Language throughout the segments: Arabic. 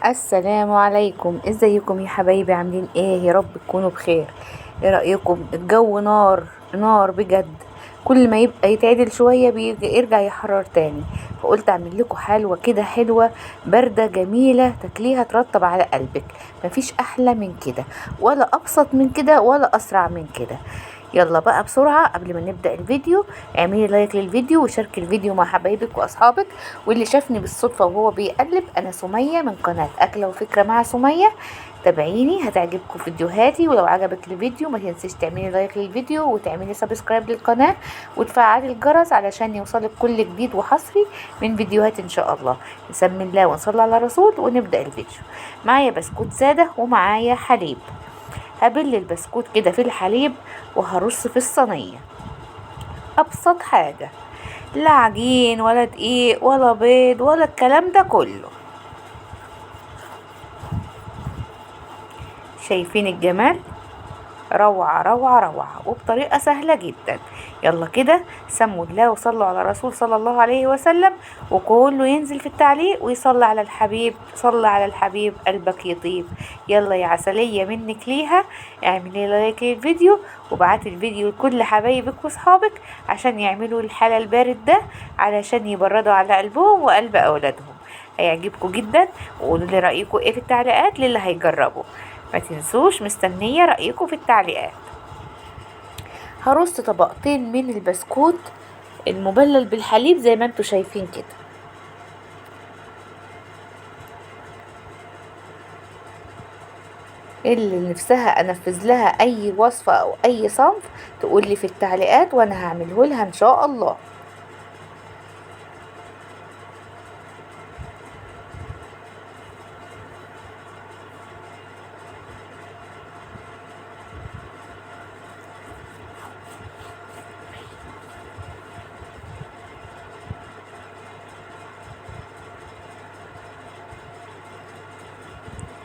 السلام عليكم، ازيكم يا حبايبي؟ عاملين ايه؟ يا رب تكونوا بخير. ايه رأيكم؟ الجو نار نار بجد. كل ما يبقى يتعدل شوية يرجع يحرر تاني. فقلت اعمل لكم حلوة كده، حلوة باردة جميلة تاكليها ترطب على قلبك. مفيش احلى من كده، ولا ابسط من كده، ولا اسرع من كده. يلا بقى بسرعة قبل ما نبدأ الفيديو، اعملي لايك للفيديو وشاركي الفيديو مع حبايبك واصحابك. واللي شافني بالصدفة وهو بيقلب، انا سمية من قناة اكلة وفكرة مع سمية. تابعيني هتعجبكم فيديوهاتي، ولو عجبك الفيديو ما تنسيش تعملي لايك للفيديو وتعملي سبسكرايب للقناة وتفعلي الجرس علشان يوصلك كل جديد وحصري من فيديوهات ان شاء الله. نسمي الله ونصلي على الرسول ونبدأ الفيديو. معايا بسكوت سادة ومعايا حليب. هبل البسكوت كده في الحليب وهرص في الصينية. ابسط حاجة، لا عجين ولا دقيق ولا بيض ولا الكلام ده كله. شايفين الجمال؟ روعة روعة روعة، وبطريقة سهلة جدا. يلا كده سموا الله وصلوا على الرسول صلى الله عليه وسلم، وكله ينزل في التعليق ويصلي على الحبيب. صلى على الحبيب قلبك يطيب. يلا يا عسلية منك ليها، اعملي لايك للفيديو وابعتي الفيديو لكل حبايبك واصحابك عشان يعملوا الحالة البارد ده، علشان يبردوا على قلبهم وقلب اولادهم. هيعجبكم جدا. وقولوا لي رأيكم ايه في التعليقات للي هيجربوا. ما تنسوش، مستنية رأيكم في التعليقات. هرص طبقتين من البسكوت المبلل بالحليب زي ما انتوا شايفين كده. اللي نفسها انفذ لها اي وصفة او اي صنف تقولي في التعليقات وانا هعمله لها ان شاء الله.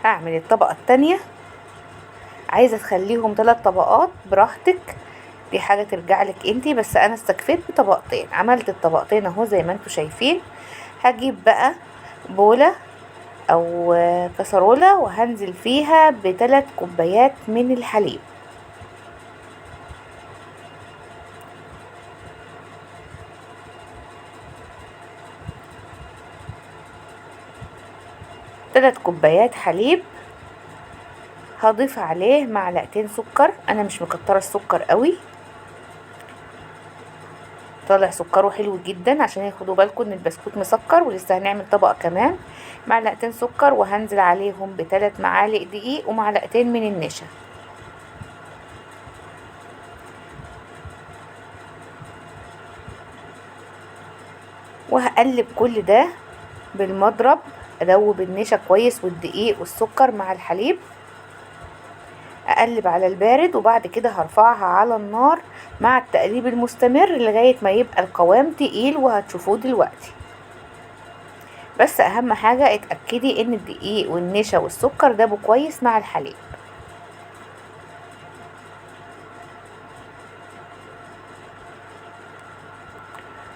هعمل الطبقة التانية. عايزة تخليهم 3 طبقات براحتك، دي حاجة ترجع لك انتي، بس انا استكفيت بطبقتين. عملت الطبقتين اهو زي ما انتوا شايفين. هجيب بقى بولة او كسرولة وهنزل فيها ب3 كوبايات من الحليب. تلات كوبايات حليب. هضيف عليه معلقتين سكر، انا مش مكتره السكر قوي، طالع سكره حلو جدا عشان ياخدوا بالكم ان البسكوت مسكر ولسه هنعمل طبقه كمان. معلقتين سكر وهنزل عليهم ب3 معالق دقيق ومعلقتين من النشا. وهقلب كل ده بالمضرب، ادوب النشا كويس والدقيق والسكر مع الحليب. اقلب على البارد وبعد كده هرفعها على النار مع التقليب المستمر لغاية ما يبقى القوام تقيل وهتشوفوه دلوقتي. بس اهم حاجة اتأكدي ان الدقيق والنشا والسكر دابوا كويس مع الحليب.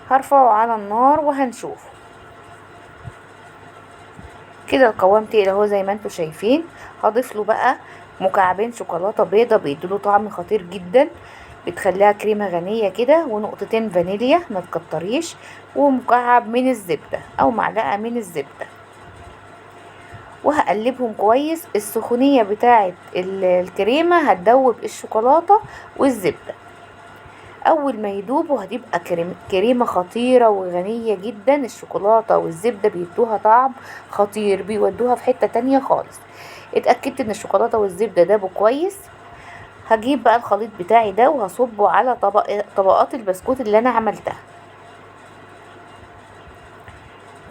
هرفعه على النار وهنشوفه. كده القوام تقيل اهو زي ما انتوا شايفين. هضيف له بقى مكعبين شوكولاتة بيضة بيدوله طعم خطير جدا، بتخليها كريمة غنية كده، ونقطتين فانيليا ما تكتريش، ومكعب من الزبدة او معلقة من الزبدة. وهقلبهم كويس. السخونية بتاعة الكريمة هتدوب الشوكولاتة والزبدة. اول ما يدوبوا هتبقى كريمة خطيرة وغنية جدا. الشوكولاتة والزبدة بيدوها طعم خطير، بيودوها في حتة تانية خالص. اتأكدت ان الشوكولاتة والزبدة دابوا كويس. هجيب بقى الخليط بتاعي ده وهصبه على طبقات البسكوت اللي انا عملتها.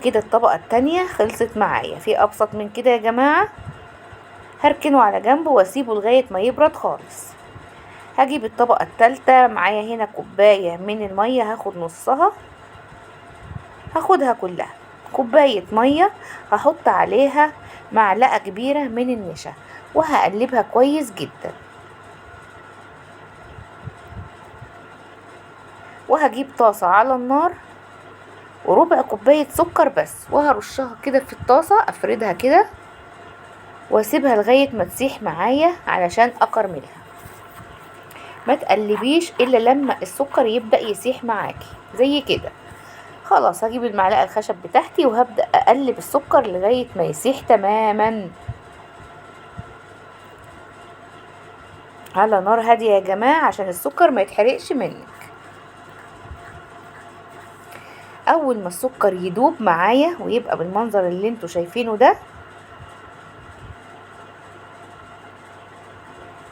كده الطبقة التانية خلصت معايا. في ابسط من كده يا جماعة؟ هركنه على جنب واسيبه لغاية ما يبرد خالص. هجيب الطبقة التالتة. معايا هنا كوباية من المية، هاخد نصها، هاخدها كلها كوباية مية. هحط عليها معلقة كبيرة من النشا وهقلبها كويس جدا. وهجيب طاسة على النار وربع كوباية سكر بس، وهرشها كده في الطاسة، افردها كده واسيبها لغاية ما تسيح معايا علشان اكرملها. ما تقلبيش الا لما السكر يبدأ يسيح معاكي زي كده. خلاص هجيب المعلقة الخشب بتاعتي وهبدأ اقلب السكر لغاية ما يسيح تماما على نار هادية يا جماعة عشان السكر ما يتحرقش منك. اول ما السكر يدوب معايا ويبقى بالمنظر اللي انتوا شايفينه ده،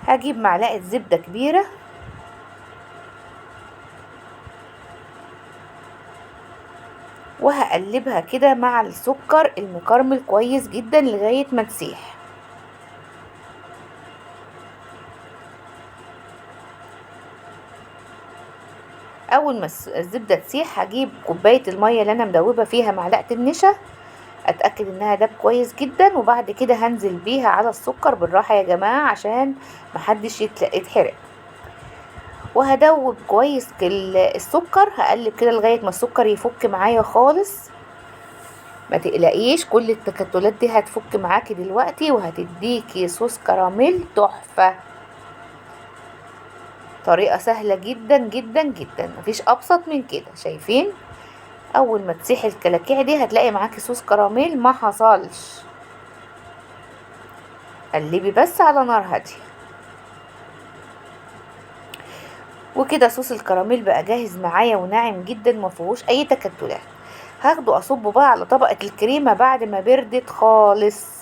هجيب معلقة زبدة كبيرة وهقلبها كده مع السكر المكرمل كويس جدا لغاية ما تسيح. اول ما الزبدة تسيح هجيب كوباية المية اللي انا مدوبة فيها معلقة النشا، اتأكد انها داب كويس جدا، وبعد كده هنزل بيها على السكر بالراحة يا جماعة عشان محدش يتحرق. وهدوب كويس السكر، هقلب كده لغاية ما السكر يفك معايا خالص. ما تقلقيش، كل التكتلات دي هتفك معاكي دلوقتي وهتديكي صوص كراميل تحفة. طريقة سهلة جدا جدا جدا، مفيش ابسط من كده. شايفين اول ما تسيح الكلاكيع دي هتلاقي معاكي صوص كراميل ما حصلش. قلبي بس على نار هادية. وكده صوص الكراميل بقى جاهز معايا وناعم جدا مفيهوش اي تكتلات. هاخده اصبه بقى على طبقة الكريمة بعد ما بردت خالص.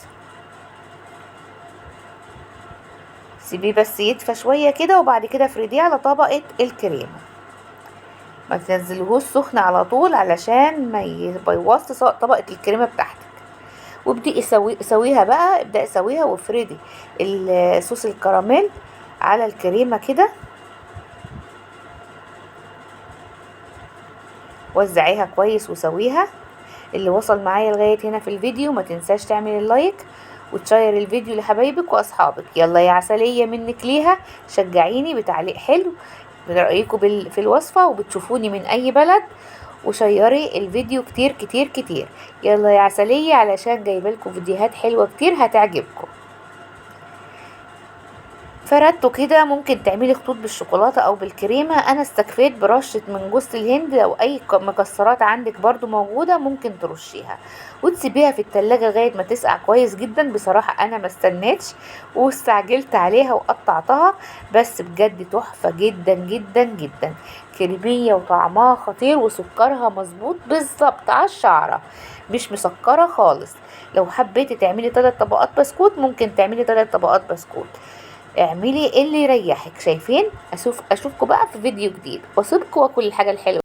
سيبيه بس يدفى شوية كده وبعد كده افرديه على طبقة الكريمة. ما تنزلهوش سخن على طول علشان ما يبوظش طبقة الكريمة بتاعتك. وابدئي سويها بقى، ابدأي سويها وافردي صوص الكراميل على الكريمة كده. وزعيها كويس وسويها. اللي وصل معايا لغاية هنا في الفيديو ما تنساش تعمل اللايك وتشير الفيديو لحبايبك واصحابك. يلا يا عسلية منك ليها، شجعيني بتعليق حلو برأيكم في الوصفة وبتشوفوني من اي بلد، وشيري الفيديو كتير كتير كتير. يلا يا عسلية علشان جايبالكم فيديوهات حلوة كتير هتعجبكم. فردته كده. ممكن تعملي خطوط بالشوكولاته او بالكريمه، انا استكفيت برشه من جوز الهند. لو اي مكسرات عندك برضو موجوده ممكن ترشيها وتسيبيها في التلاجة لغايه ما تسقع كويس جدا. بصراحه انا ما استنيتش واستعجلت عليها وقطعتها، بس بجد تحفه جدا جدا جدا. كريميه وطعمها خطير وسكرها مظبوط بالظبط على الشعره، مش مسكره خالص. لو حبيتي تعملي 3 طبقات بسكوت ممكن تعملي 3 طبقات بسكوت. اعملي اللي يريحك. شايفين؟ اشوفكم بقى في فيديو جديد، واسيبكم واكل الحاجه الحلوه.